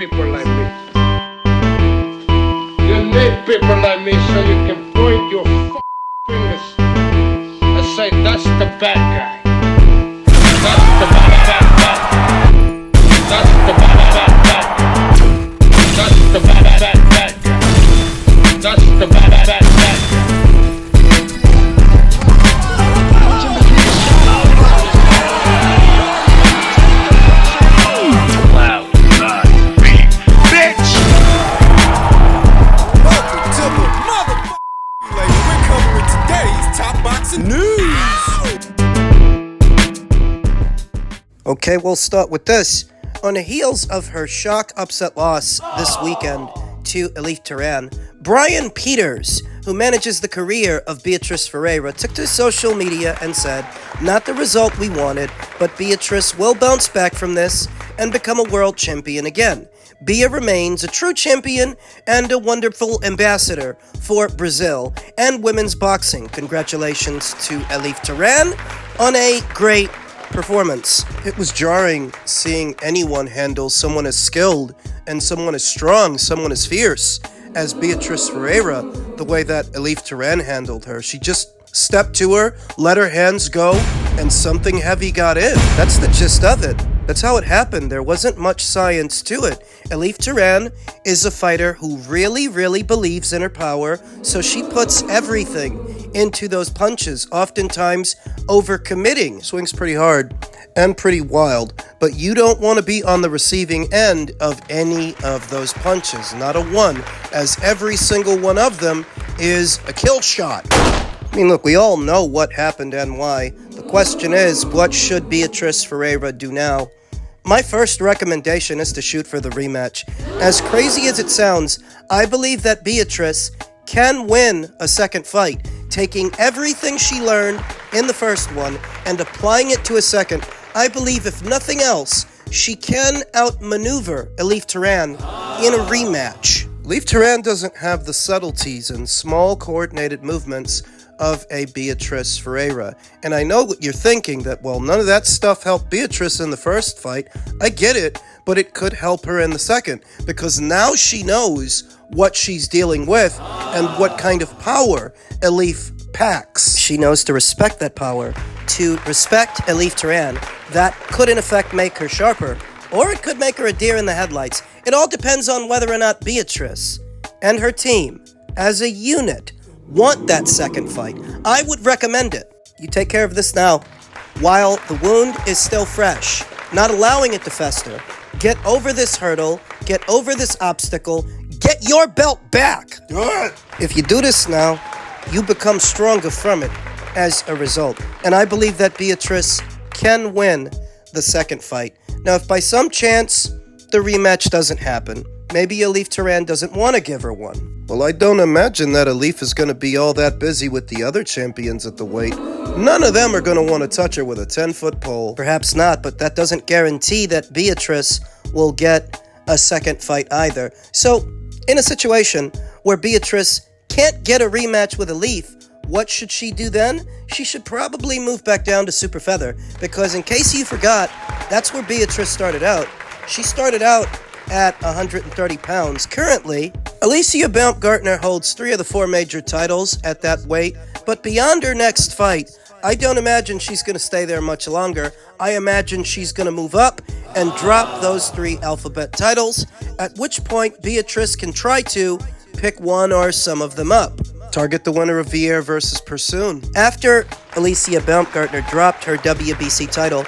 people like me. You need people like me so you can point your fingers and say, that's the bad guy. That's the bad guy. That's the bad guy. That's the bad guy. That's the bad guy. Okay, we'll start with this. On the heels of her shock upset loss this weekend to Elif Turan, Brian Peters, who manages the career of Beatriz Ferrer, took to social media and said, "Not the result we wanted, but Beatriz will bounce back from this and become a world champion again. Bia remains a true champion and a wonderful ambassador for Brazil and women's boxing. Congratulations to Elif Turan on a great performance." It was jarring seeing anyone handle someone as skilled and someone as strong, someone as fierce as Beatriz Ferrer, the way that Elif Turan handled her. She just stepped to her, let her hands go, and something heavy got in. That's the gist of it. That's how it happened. There wasn't much science to it. Elif Turan is a fighter who really, really believes in her power, so she puts everything into those punches, oftentimes overcommitting. Swings pretty hard and pretty wild, but you don't want to be on the receiving end of any of those punches. Not a one, as every single one of them is a kill shot. I mean, look, we all know what happened and why. The question is, what should Beatriz Ferrer do now? My first recommendation is to shoot for the rematch. As crazy as it sounds, I believe that Beatriz can win a second fight, taking everything she learned in the first one and applying it to a second. I believe, if nothing else, she can outmaneuver Elif Turan in a rematch. Elif Turan doesn't have the subtleties and small coordinated movements of a Beatriz Ferrer. And I know what you're thinking, that, well, none of that stuff helped Beatriz in the first fight. I get it, but it could help her in the second, because now she knows what she's dealing with and what kind of power Elif packs. She knows to respect that power, to respect Elif Turan. That could in effect make her sharper, or it could make her a deer in the headlights. It all depends on whether or not Beatriz and her team, as a unit, want that second fight. I would recommend it. You take care of this now, while the wound is still fresh, not allowing it to fester. Get over this hurdle, get over this obstacle, get your belt back. If you do this now, you become stronger from it as a result. And I believe that Beatriz can win the second fight. Now, if by some chance the rematch doesn't happen, maybe Elif Turan doesn't want to give her one. Well, I don't imagine that Elif is going to be all that busy with the other champions at the weight. None of them are going to want to touch her with a 10-foot pole. Perhaps not, but that doesn't guarantee that Beatriz will get a second fight either. So, in a situation where Beatriz can't get a rematch with Elif, what should she do then? She should probably move back down to super feather, because in case you forgot, that's where Beatriz started out. She started out at 130 pounds. Currently, Alicia Baumgartner holds 3 of the 4 major titles at that weight, but beyond her next fight, I don't imagine she's going to stay there much longer. I imagine she's going to move up and drop those 3 alphabet titles, at which point Beatriz can try to pick one or some of them up. Target the winner of Ferrer versus Pursoon. After Alicia Baumgartner dropped her WBC title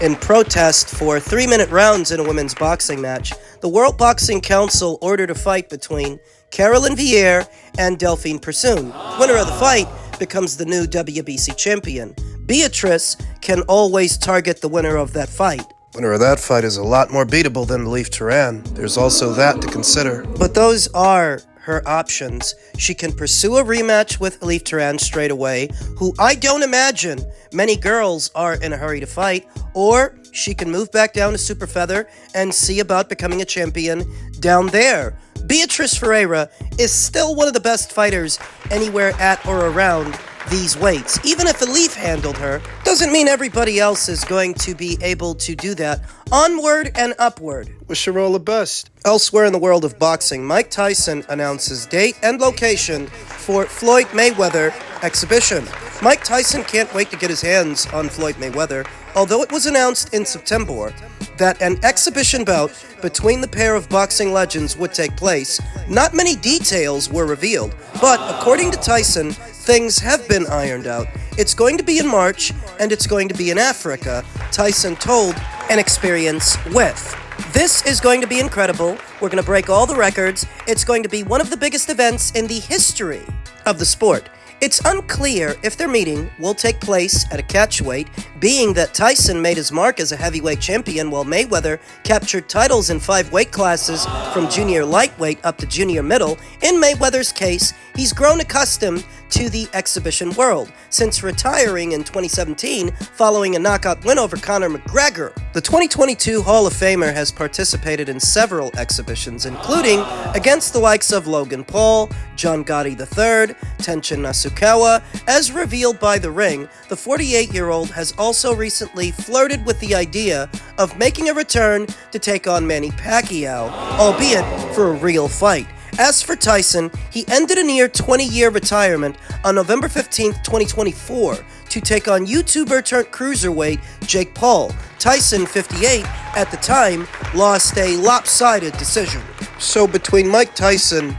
in protest for 3-minute rounds in a women's boxing match, the World Boxing Council ordered a fight between Caroline Ferrer and Delphine Pursoon. Winner of the fight becomes the new WBC champion. Beatriz can always target the winner of that fight. Winner of that fight is a lot more beatable than Elif Turan. There's also that to consider. But those are her options. She can pursue a rematch with Elif Turan straight away, who I don't imagine many girls are in a hurry to fight, or she can move back down to super feather and see about becoming a champion down there. Beatriz Ferrer is still one of the best fighters anywhere at or around these weights. Even if Elif handled her, doesn't mean everybody else is going to be able to do that. Onward and upward. Wish her all the best. Elsewhere in the world of boxing, Mike Tyson announces date and location for Floyd Mayweather exhibition. Mike Tyson can't wait to get his hands on Floyd Mayweather, although it was announced in September that an exhibition bout between the pair of boxing legends would take place. Not many details were revealed, but according to Tyson, things have been ironed out. It's going to be in March, and it's going to be in Africa, Tyson told An Experience With. This is going to be incredible. We're going to break all the records. It's going to be one of the biggest events in the history of the sport. It's unclear if their meeting will take place at a catchweight, being that Tyson made his mark as a heavyweight champion while Mayweather captured titles in 5 weight classes from junior lightweight up to junior middle. In Mayweather's case, he's grown accustomed to the exhibition world since retiring in 2017 following a knockout win over Conor McGregor. The 2022 Hall of Famer has participated in several exhibitions, including against the likes of Logan Paul, John Gotti III, Tenshin Nasukawa. As revealed by The Ring, the 48-year-old has also recently flirted with the idea of making a return to take on Manny Pacquiao, albeit for a real fight. As for Tyson, he ended a near 20-year retirement on November 15, 2024, to take on YouTuber turned cruiserweight Jake Paul. Tyson, 58, at the time, lost a lopsided decision. So between Mike Tyson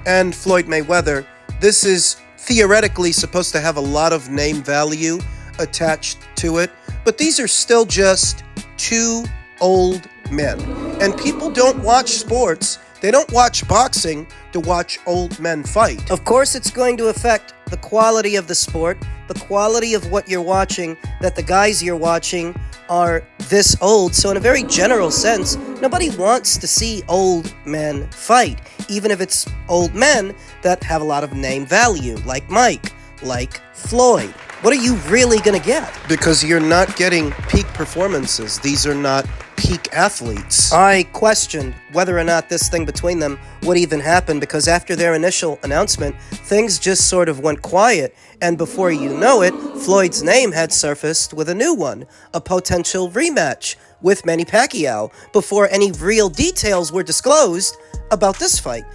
and Floyd Mayweather, this is theoretically supposed to have a lot of name value attached to it, but these are still just 2 old men. And people don't watch sports. They don't watch boxing to watch old men fight. Of course, it's going to affect the quality of the sport, the quality of what you're watching, that the guys you're watching are this old. So in a very general sense, nobody wants to see old men fight, even if it's old men that have a lot of name value, like Mike, like Floyd. What are you really going to get? Because you're not getting peak performances. These are not peak athletes. I questioned whether or not this thing between them would even happen, because after their initial announcement, things just sort of went quiet, and before you know it, Floyd's name had surfaced with a new one, a potential rematch with Manny Pacquiao, before any real details were disclosed about this fight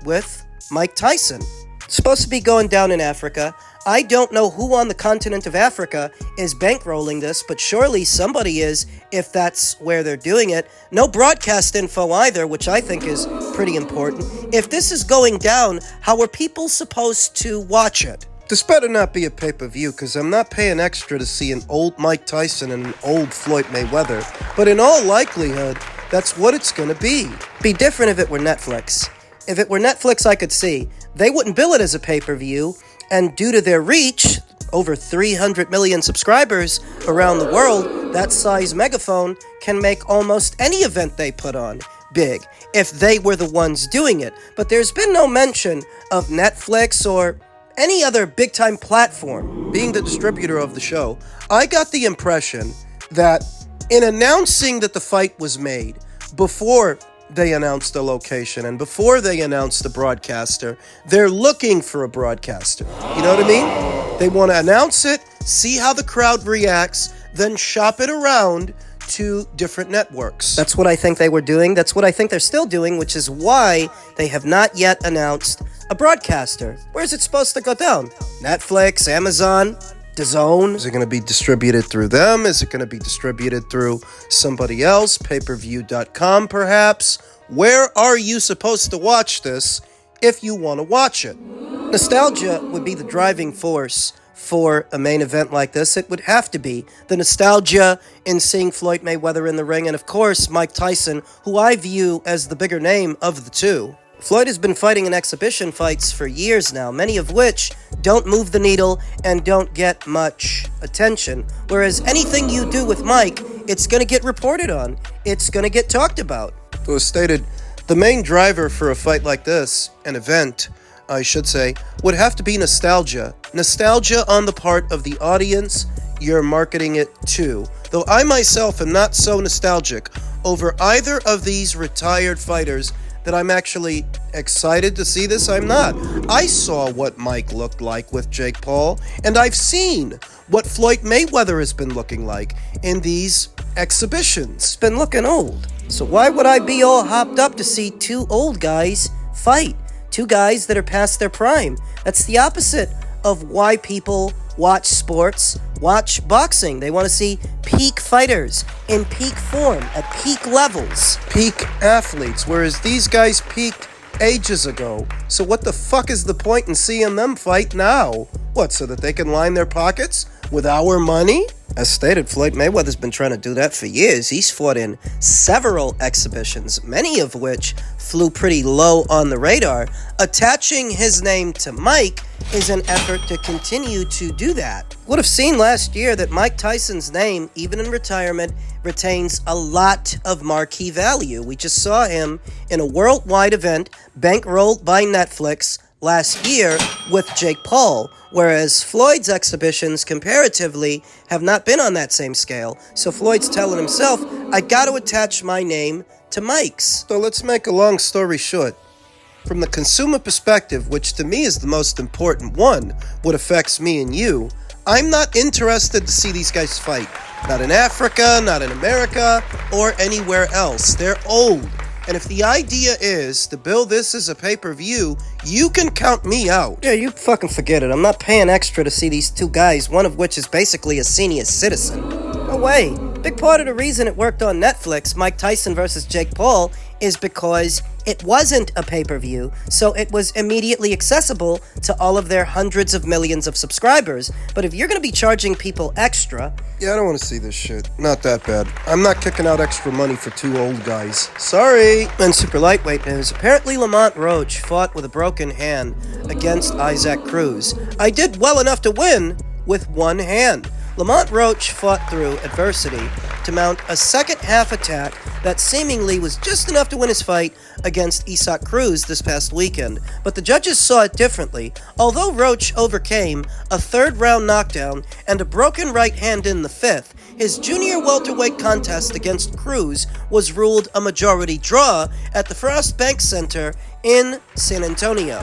with Mike Tyson. It's supposed to be going down in Africa. I don't know who on the continent of Africa is bankrolling this, but surely somebody is if that's where they're doing it. No broadcast info either, which I think is pretty important. If this is going down, how are people supposed to watch it? This better not be a pay-per-view, because I'm not paying extra to see an old Mike Tyson and an old Floyd Mayweather. But in all likelihood, that's what it's going to be. Be different if it were Netflix. If it were Netflix, I could see. They wouldn't bill it as a pay-per-view, and due to their reach, over 300 million subscribers around the world, that size megaphone can make almost any event they put on big, if they were the ones doing it. But there's been no mention of Netflix or any other big-time platform. Being the distributor of the show, I got the impression that in announcing that the fight was made, before they announced the location and before they announced the broadcaster, they're looking for a broadcaster. You know what I mean? They want to announce it, see how the crowd reacts, then shop it around to different networks. That's what I think they were doing. That's what I think they're still doing, which is why they have not yet announced a broadcaster. Where's it supposed to go down? Netflix, Amazon, DAZN? Is it going to be distributed through them? Is it going to be distributed through somebody else? Payperview.com, perhaps? Where are you supposed to watch this if you want to watch it? Nostalgia would be the driving force for a main event like this. It would have to be. The nostalgia in seeing Floyd Mayweather in the ring, and of course Mike Tyson, who I view as the bigger name of the two. Floyd has been fighting in exhibition fights for years now, many of which don't move the needle and don't get much attention. Whereas anything you do with Mike, it's going to get reported on. It's going to get talked about. It was stated, the main driver for a fight like this, an event, I should say, would have to be nostalgia. Nostalgia on the part of the audience you're marketing it to. Though I myself am not so nostalgic over either of these retired fighters that I'm actually excited to see this. I'm not. I saw what Mike looked like with Jake Paul, and I've seen what Floyd Mayweather has been looking like in these exhibitions. It's been looking old. So why would I be all hopped up to see two old guys fight? Two guys that are past their prime. That's the opposite of why people watch sports, watch boxing. They want to see peak fighters in peak form, at peak levels. Peak athletes, whereas these guys peaked ages ago. So what the fuck is the point in seeing them fight now? What, so that they can line their pockets with our money? As stated, Floyd Mayweather's been trying to do that for years. He's fought in several exhibitions, many of which flew pretty low on the radar. Attaching his name to Mike is an effort to continue to do that. Would have seen last year that Mike Tyson's name, even in retirement, retains a lot of marquee value. We just saw him in a worldwide event bankrolled by Netflix last year with Jake Paul, whereas Floyd's exhibitions comparatively have not been on that same scale. So Floyd's telling himself, I got to attach my name to Mike's. So let's make a long story short. From the consumer perspective, which to me is the most important one, what affects me and you, I'm not interested to see these guys fight. Not in Africa, not in America, or anywhere else. They're old. And if the idea is to build this as a pay-per-view, you can count me out. Yeah, you fucking forget it. I'm not paying extra to see these two guys, one of which is basically a senior citizen. No way. Big part of the reason it worked on Netflix, Mike Tyson versus Jake Paul, is because it wasn't a pay-per-view, so it was immediately accessible to all of their hundreds of millions of subscribers. But if you're going to be charging people extra... Yeah, I don't want to see this shit. Not that bad. I'm not kicking out extra money for two old guys. Sorry. And super lightweight news. Apparently Roach fought with a broken hand against Cruz. I did well enough to win with one hand. Roach fought through adversity to mount a second-half attack that seemingly was just enough to win his fight against Cruz this past weekend. But the judges saw it differently. Although Roach overcame a third-round knockdown and a broken right hand in the fifth, his junior welterweight contest against Cruz was ruled a majority draw at the Frost Bank Center in San Antonio.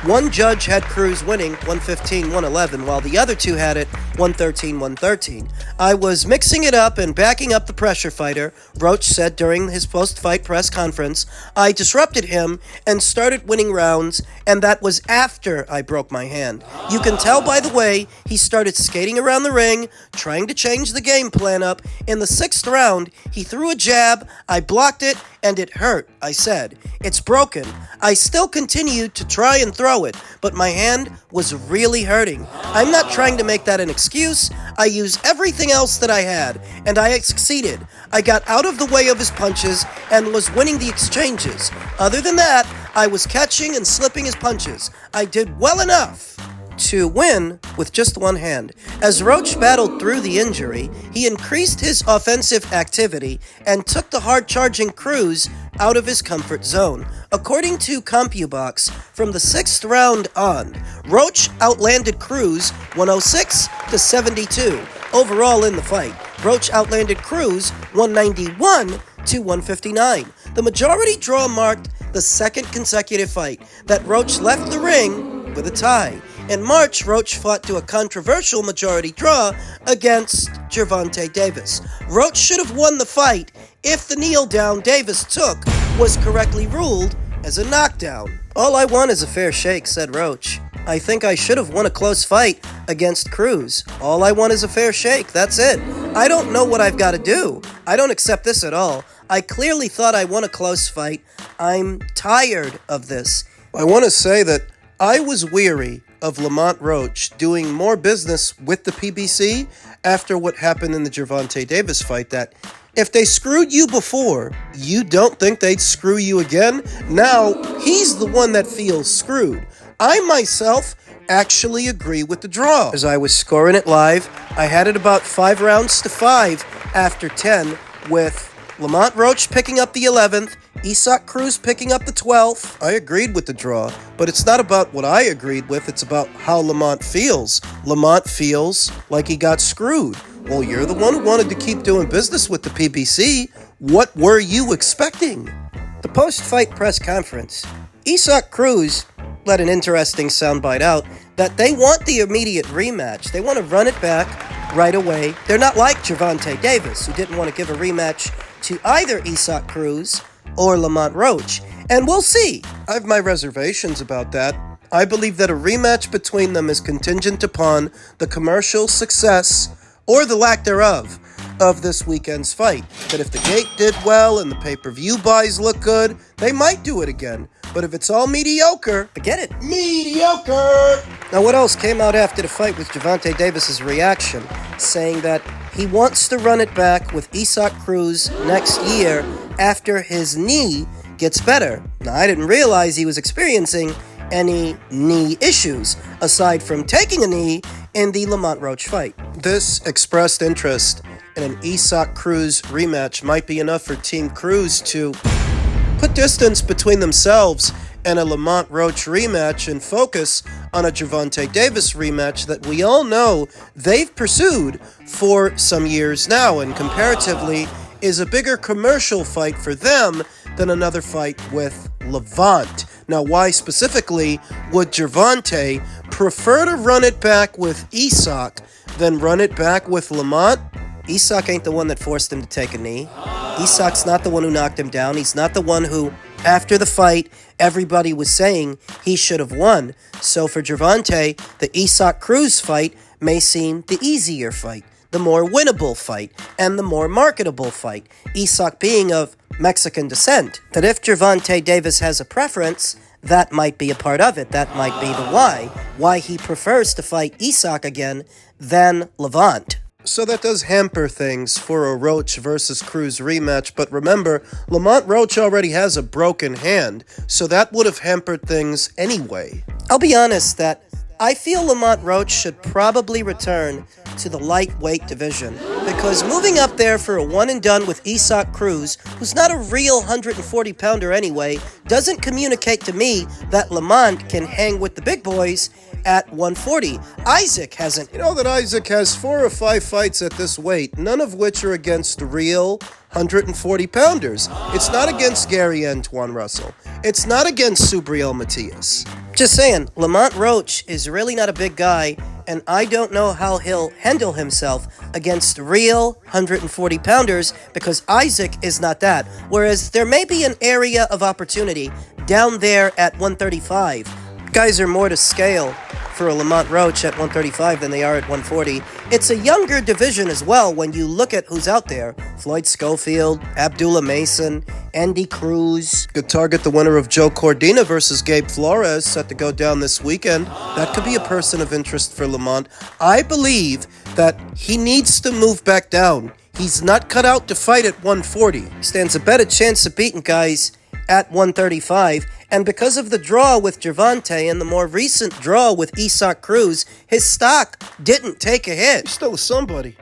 One judge had Cruz winning 115-111, while the other two had it 113-113. I was mixing it up and backing up the pressure fighter, Roach said during his post-fight press conference. I disrupted him and started winning rounds, and that was after I broke my hand. You can tell by the way he started skating around the ring, trying to change the game plan up. In the sixth round, he threw a jab, I blocked it, and it hurt, I said. It's broken. I still continued to try and throw it, but my hand was really hurting. I'm not trying to make that an excuse. I used everything else that I had, and I succeeded. I got out of the way of his punches and was winning the exchanges. Other than that, I was catching and slipping his punches. I did well enough to win with just one hand. As Roach battled through the injury, he increased his offensive activity and took the hard-charging Cruz out of his comfort zone. According to CompuBox, from the sixth round on, Roach outlanded Cruz 106-72. Overall in the fight, Roach outlanded Cruz 191-159. The majority draw marked the second consecutive fight that Roach left the ring with a tie. In March, Roach fought to a controversial majority draw against Gervonta Davis. Roach should have won the fight if the kneel-down Davis took was correctly ruled as a knockdown. All I want is a fair shake, said Roach. I think I should have won a close fight against Cruz. All I want is a fair shake, that's it. I don't know what I've got to do. I don't accept this at all. I clearly thought I won a close fight. I'm tired of this. I want to say that I was weary of Lamont Roach doing more business with the PBC after what happened in the Gervonta Davis fight, that if they screwed you before, you don't think they'd screw you again? Now, he's the one that feels screwed. I myself actually agree with the draw. As I was scoring it live, I had it about 5-5 after 10, with Lamont Roach picking up the 11th, Cruz picking up the 12th. I agreed with the draw, but it's not about what I agreed with, it's about how Lamont feels. Lamont feels like he got screwed. Well, you're the one who wanted to keep doing business with the PBC. What were you expecting? The post-fight press conference, Cruz let an interesting soundbite out that they want the immediate rematch. They want to run it back right away. They're not like Gervonta Davis, who didn't want to give a rematch to either Cruz or Lamont Roach. And we'll see. I have my reservations about that. I believe that a rematch between them is contingent upon the commercial success, or the lack thereof, of this weekend's fight. That if the gate did well and the pay-per-view buys look good, they might do it again. But if it's all mediocre, forget it. Mediocre! Now, what else came out after the fight was Gervonta Davis's reaction, saying that he wants to run it back with Cruz next year after his knee gets better. Now, I didn't realize he was experiencing any knee issues, aside from taking a knee in the Lamont Roach fight. This expressed interest in an Cruz rematch might be enough for Team Cruz to put distance between themselves and a Lamont Roach rematch and focus on a Gervonta Davis rematch that we all know they've pursued for some years now, and comparatively is a bigger commercial fight for them than another fight with Levant. Now, why specifically would Gervonta prefer to run it back with than run it back with Lamont? ain't the one that forced him to take a knee. Not the one who knocked him down. He's not the one who, after the fight, everybody was saying he should have won. So for Gervonta, the Cruz fight may seem the easier fight, the more winnable fight, and the more marketable fight. Being of Mexican descent. That if Gervonta Davis has a preference, that might be a part of it. That might be the why he prefers to fight again than Levant. So that does hamper things for a Roach versus Cruz rematch, but remember, Lamont Roach already has a broken hand, so that would have hampered things anyway. I'll be honest that I feel Lamont Roach should probably return to the lightweight division, because moving up there for a one-and-done with Cruz, who's not a real 140-pounder anyway, doesn't communicate to me that Lamont can hang with the big boys at 140. Isaac hasn't. You know that Isaac has 4 or 5 fights at this weight, none of which are against real 140-pounders. It's not against Gary Antoine Russell. It's not against Subriel Matias. Just saying, Lamont Roach is really not a big guy, and I don't know how he'll handle himself against real 140-pounders, because Isaac is not that. Whereas there may be an area of opportunity down there at 135. Guys are more to scale for a Lamont Roach at 135 than they are at 140. It's a younger division as well when you look at who's out there. Floyd Schofield, Abdullah Mason, Andy Cruz. Could target the winner of Joe Cordina versus Gabe Flores, set to go down this weekend. That could be a person of interest for Lamont. I believe that he needs to move back down. He's not cut out to fight at 140. Stands a better chance of beating guys at 135, and because of the draw with Gervonta and the more recent draw with Cruz, his stock didn't take a hit. He's still somebody.